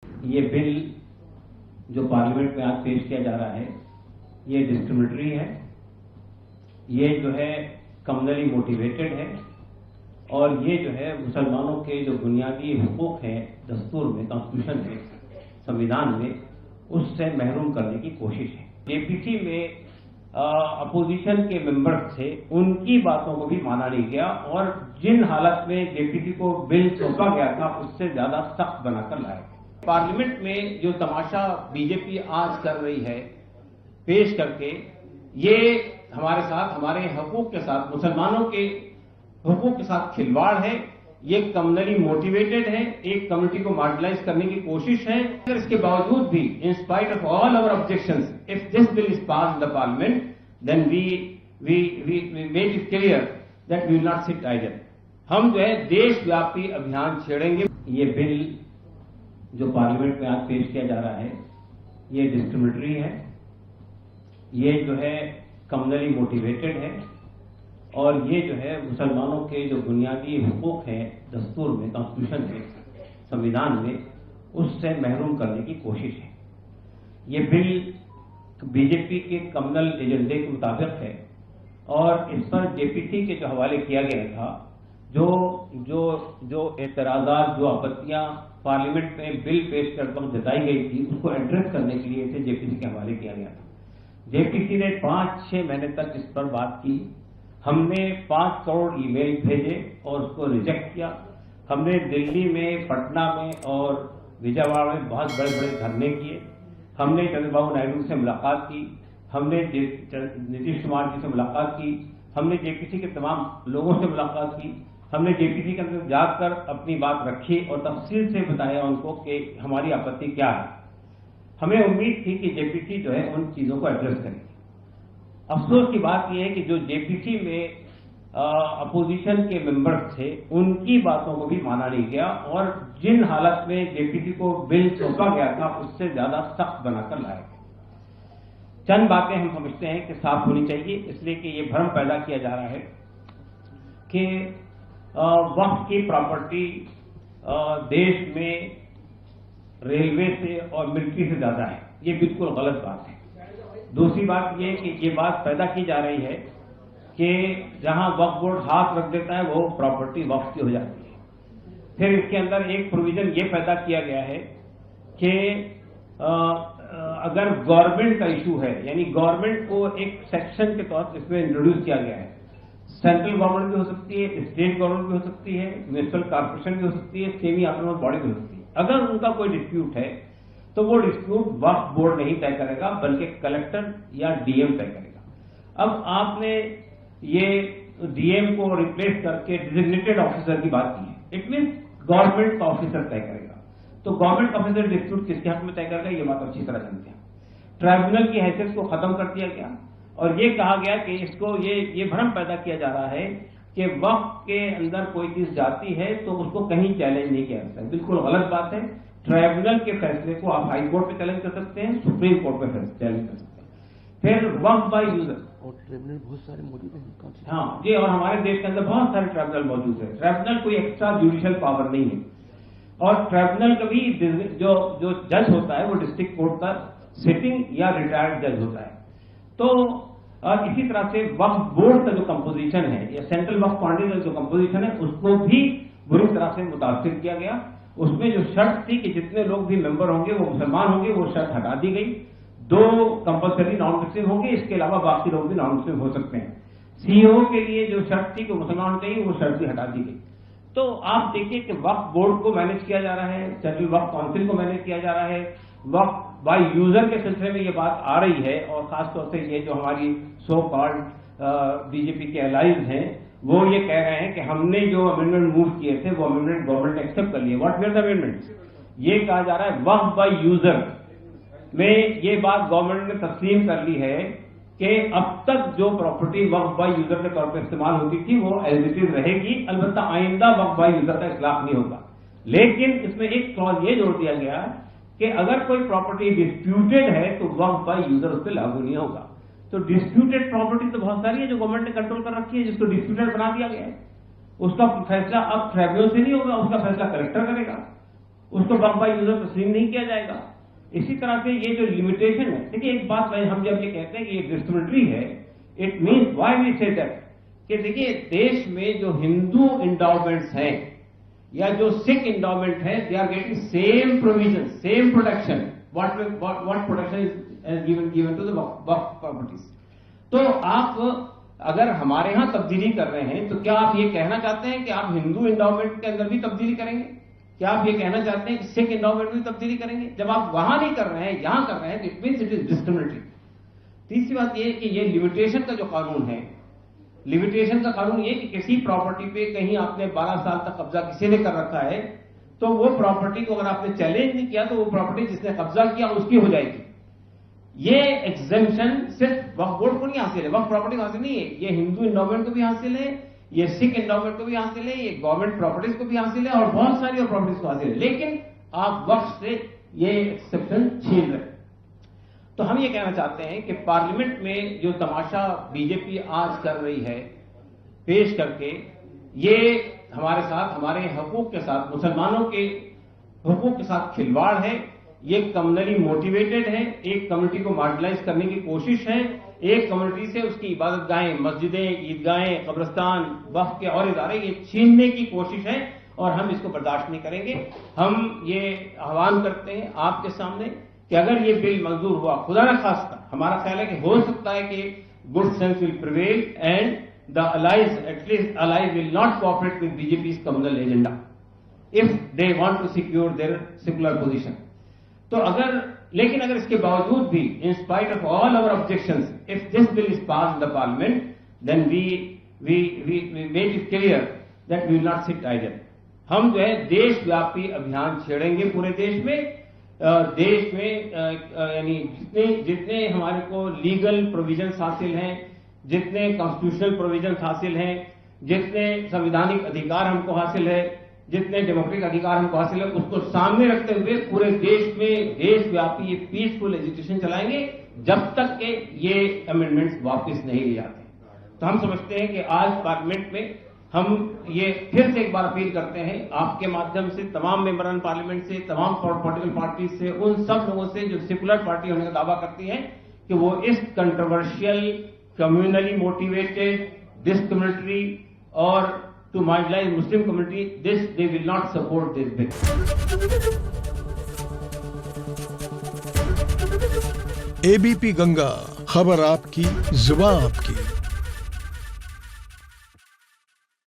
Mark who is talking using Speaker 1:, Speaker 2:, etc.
Speaker 1: یہ بل جو پارلیمنٹ میں آج پیش کیا جا رہا ہے یہ ڈسکریمنیٹری ہے، یہ جو ہے کمیونلی موٹیویٹڈ ہے اور یہ جو ہے مسلمانوں کے جو بنیادی حقوق ہیں دستور میں، کانسٹیٹیوشن میں، سنویدھان میں، اس سے محروم کرنے کی کوشش ہے۔ جے پی سی میں اپوزیشن کے ممبرز تھے، ان کی باتوں کو بھی مانا نہیں گیا اور جن حالت میں جے پی سی کو بل سونپا گیا تھا اس سے زیادہ سخت بنا کر لائے گئے۔ پارلیمنٹ میں جو تماشا بی جے پی آج کر رہی ہے پیش کر کے، یہ ہمارے ساتھ، ہمارے حقوق کے ساتھ، مسلمانوں کے حقوق کے ساتھ کھلواڑ ہے، یہ کمیونلی موٹیویٹڈ ہے، ایک کمیونٹی کو مارجنلائز کرنے کی کوشش ہے۔ اگر اس کے باوجود بھی ان اسپائٹ آف آل اور objections, if this bill is passed in the parliament then we make it clear that we will not sit idle. ہم جو ہے دیش ویاپی ابھیان چھیڑیں گے۔ یہ بل جو پارلیمنٹ میں آج پیش کیا جا رہا ہے یہ ڈسکریمنیٹری ہے، یہ جو ہے کمیونلی موٹیویٹڈ ہے اور یہ جو ہے مسلمانوں کے جو بنیادی حقوق ہیں دستور میں، کانسٹیٹیوشن میں، سنویدھان میں، اس سے محروم کرنے کی کوشش ہے۔ یہ بل بی جے پی کے کمیونل ایجنڈے کے مطابق ہے اور اس پر جے پی سی کے جو حوالے کیا گیا تھا، جو اعتراضات، جو آپتیاں پارلیمنٹ میں بل پیش کرتے وقت جتائی گئی تھی، اس کو ایڈریس کرنے کے لیے اسے جے پی سی کے حوالے کیا گیا تھا۔ جے پی سی نے 5-6 مہینے تک اس پر بات کی، ہم نے 5 کروڑ ای میل بھیجے اور اس کو ریجیکٹ کیا۔ ہم نے دلی میں، پٹنہ میں اور وجے واڑہ میں بہت بڑے بڑے دھرنے کیے۔ ہم نے چندر بابو نائیڈو سے ملاقات کی، ہم نے نتیش کمار جی سے ملاقات کی، ہم نے جے پی سی کے تمام لوگوں سے ملاقات کی، ہم نے جے پی سی کے اندر جا کر اپنی بات رکھی اور تفصیل سے بتایا ان کو کہ ہماری آپتی کیا ہے۔ ہمیں امید تھی کہ جے پی سی جو ہے ان چیزوں کو ایڈریس کرے گی۔ افسوس کی بات یہ ہے کہ جو جے پی سی میں اپوزیشن کے ممبرز تھے، ان کی باتوں کو بھی مانا نہیں گیا اور جن حالت میں جے پی سی کو بل سونپا گیا تھا اس سے زیادہ سخت بنا کر لائے گئے۔ چند باتیں ہم سمجھتے ہیں کہ صاف ہونی چاہیے، اس لیے کہ یہ بھرم پیدا کیا جا رہا ہے کہ وقف کی پراپرٹی دیش میں ریلوے سے اور ملٹری سے زیادہ ہے، یہ بالکل غلط بات ہے۔ دوسری بات یہ کہ یہ بات پیدا کی جا رہی ہے کہ جہاں وقف بورڈ ہاتھ رکھ دیتا ہے وہ پراپرٹی وقف کی ہو جاتی ہے۔ پھر اس کے اندر ایک پروویژن یہ پیدا کیا گیا ہے کہ اگر گورنمنٹ کا ایشو ہے، یعنی گورنمنٹ کو ایک سیکشن کے طور پر اس میں انٹروڈیوس کیا گیا ہے، سینٹرل گورنمنٹ بھی ہو سکتی ہے، اسٹیٹ گورنمنٹ بھی ہو سکتی ہے، میونسپل کارپوریشن بھی ہو سکتی ہے، سیمی آٹونومس باڈی بھی ہو سکتی ہے۔ اگر ان کا کوئی ڈسپیوٹ ہے تو وہ ڈسپیوٹ وقف بورڈ نہیں طے کرے گا بلکہ کلیکٹر یا ڈی ایم طے کرے گا۔ اب آپ نے یہ ڈی ایم کو ریپلیس کر کے ڈیزگنیٹڈ آفیسر کی بات کی ہے، اٹ مینس گورنمنٹ کا آفیسر طے کرے گا۔ تو گورنمنٹ آفیسر ڈسپیوٹ کس کے حق میں طے کرے گا، یہ بات اچھی طرح جانتے ہیں۔ ٹرائبونل کی حیثیت کو ختم کر دیا گیا اور یہ کہا گیا کہ اس کو یہ بھرم پیدا کیا جا رہا ہے کہ وقف کے اندر کوئی چیز جاتی ہے تو اس کو کہیں چیلنج نہیں کیا جاتا ہے، بالکل غلط بات ہے۔ ٹرائبونل کے فیصلے کو آپ ہائی کورٹ پہ چیلنج کر سکتے ہیں، سپریم کورٹ پہ چیلنج کر سکتے ہیں۔ پھر وقف بائی یوزر
Speaker 2: اور ٹرائبونل بہت سارے موجود ہیں۔
Speaker 1: ہاں جی، اور ہمارے دیش کے اندر بہت سارے ٹرائبونل موجود ہیں۔ ٹرائبونل کوئی ایکسٹرا جوڈیشل پاور نہیں ہے اور ٹرائبونل کا بھی جو جج ہوتا ہے وہ ڈسٹرکٹ کورٹ کا سٹنگ یا ریٹائرڈ جج ہوتا ہے۔ تو اسی طرح سے وقف بورڈ کا جو کمپوزیشن ہے یا سینٹرل وقف فنڈ کا جو کمپوزیشن ہے اس کو بھی بری طرح سے متاثر کیا گیا۔ اس میں جو شرط تھی کہ جتنے لوگ بھی ممبر ہوں گے وہ مسلمان ہوں گے، وہ شرط ہٹا دی گئی۔ 2 کمپلسری نان مسلم ہوں گے، اس کے علاوہ باقی لوگ بھی نان مسلم ہو سکتے ہیں۔ سی او کے لیے جو شرط تھی کہ مسلمان ہونے چاہیے وہ شرط بھی ہٹا دی گئی۔ تو آپ دیکھیے کہ وقف بورڈ کو مینج کیا جا رہا ہے، سینٹرل وقف کونسل کو مینج کیا جا رہا ہے، وقف بائی یوزر کے سلسلے میں یہ بات آ رہی ہے اور خاص طور سے یہ جو ہماری سو کالڈ بی جے پی کے الائز ہیں وہ یہ کہہ رہے ہیں کہ ہم نے جو امینڈمنٹ موو کیے تھے وہ امینڈمنٹ گورنمنٹ نے ایکسپٹ کر لیے۔ What where the amendment? یہ کہا جا رہا ہے وقف بائی یوزر میں یہ بات گورنمنٹ نے تسلیم کر لی ہے کہ اب تک جو پراپرٹی وقف بائی یوزر کے طور پر استعمال ہوتی تھی وہ ایز اٹ از رہے گی، البتہ آئندہ وقف بائی یوزر کا اطلاق نہیں ہوگا۔ لیکن اس میں ایک کلوز یہ جوڑ دیا گیا کہ اگر کوئی پراپرٹی ڈسپیوٹڈ ہے تو وقف بائی یوزر اس پہ لاگو نہیں ہوگا۔ تو ڈسپیوٹڈ پراپرٹی تو بہت ساری ہے جو گورنمنٹ نے کنٹرول کر رکھی ہے، جس کو ڈسپیوٹڈ بنا دیا گیا ہے، اس کا فیصلہ اب ٹرائبونل سے نہیں ہوگا، اس کا فیصلہ کلیکٹر کرے گا۔ اس کو وقف بائی یوزر تسلیم نہیں کیا جائے گا. اسی طرح سے یہ جو لمیٹیشن ہے, دیکھیے ایک بات ہم جب یہ کہتے ہیں کہ یہ ڈسکریمنیٹری ہے, اٹ مینس وائی وی سے دیٹ کہ دیکھیے دیش میں جو ہندو انڈاؤمنٹس ہیں یا جو سکھ انڈاؤمنٹ ہے, they are getting same provision, same protection, what protection is given to the waqf properties. تو آپ اگر ہمارے ہاں تبدیلی کر رہے ہیں تو کیا آپ یہ کہنا چاہتے ہیں کہ آپ ہندو انڈاؤمنٹ کے اندر بھی تبدیلی کریں گے؟ کیا آپ یہ کہنا چاہتے ہیں کہ سکھ انڈاؤمنٹ میں بھی تبدیلی کریں گے؟ جب آپ وہاں نہیں کر رہے ہیں, یہاں کر رہے ہیں, تو it means it is discriminatory. تیسری بات یہ کہ یہ لمیٹیشن کا جو قانون ہے, لمیٹیشن کا قانون یہ کہ کسی پراپرٹی پہ کہیں آپ نے 12 سال تک قبضہ کسی نے کر رکھا ہے تو وہ پراپرٹی کو اگر آپ نے چیلنج نہیں کیا تو وہ پراپرٹی جس نے قبضہ کیا اس کی ہو جائے گی. یہ ایگزمپشن صرف وقف بورڈ کو نہیں حاصل ہے, وقف پراپرٹی کو حاصل نہیں ہے, یہ ہندو انڈاؤمنٹ کو بھی حاصل ہے, یہ سکھ انڈاؤمنٹ کو بھی حاصل ہے, یہ گورنمنٹ پراپرٹیز کو بھی حاصل ہے اور بہت ساری اور پراپرٹیز کو حاصل ہے. لیکن آپ وقف سے یہ ایکسیپشن چھین رہے. تو ہم یہ کہنا چاہتے ہیں کہ پارلیمنٹ میں جو تماشا بی جے پی آج کر رہی ہے پیش کر کے, یہ ہمارے ساتھ, ہمارے حقوق کے ساتھ, مسلمانوں کے حقوق کے ساتھ کھلواڑ ہے. یہ کمیونلی موٹیویٹڈ ہے, ایک کمیونٹی کو مارجنلائز کرنے کی کوشش ہے, ایک کمیونٹی سے اس کی عبادت گاہیں, مسجدیں, عیدگاہیں, قبرستان, وقف کے اور ادارے یہ چھیننے کی کوشش ہے اور ہم اس کو برداشت نہیں کریں گے. ہم یہ آہوان کرتے ہیں آپ کے سامنے کہ اگر یہ بل منظور ہوا, خدا نہ خواستہ, ہمارا خیال ہے کہ ہو سکتا ہے کہ good sense will prevail and the allies, at least allies will not cooperate with BJP's communal agenda if they want to secure their secular position. تو لیکن اگر اس کے باوجود بھی, in spite of all our objections, if this bill is passed in the parliament, then we made it clear that we will not sit idle. ہم جو ہے دیش ویاپی ابھیان چھیڑیں گے پورے دیش میں. دیش میں یعنی جتنے ہمارے کو لیگل پروویژنس حاصل ہیں, جتنے کانسٹیٹیوشنل پروویژنس حاصل ہیں, جتنے سنویدھانک ادھیکار ہم کو حاصل ہے, جتنے ڈیموکریٹک ادھیکار ہم کو حاصل ہے, اس کو سامنے رکھتے ہوئے پورے دیش میں دیش ویاپی یہ پیسفل ایجوکیشن چلائیں گے جب تک کہ یہ امینڈمنٹس واپس نہیں لے جاتے. تو ہم سمجھتے ہیں کہ آج پارلیمنٹ میں ہم یہ پھر سے ایک بار اپیل کرتے ہیں آپ کے مادھیم سے, تمام ممبران پارلیمنٹ سے, تمام پولیٹیکل پارٹیز سے, ان سب لوگوں سے جو سیکولر پارٹی ہونے کا دعویٰ کرتی ہیں کہ وہ اس controversial, communally motivated, discriminatory or to marginalize Muslim community, they will not support this bill.
Speaker 3: ABP Ganga, خبر آپ کی, زبان آپ کی.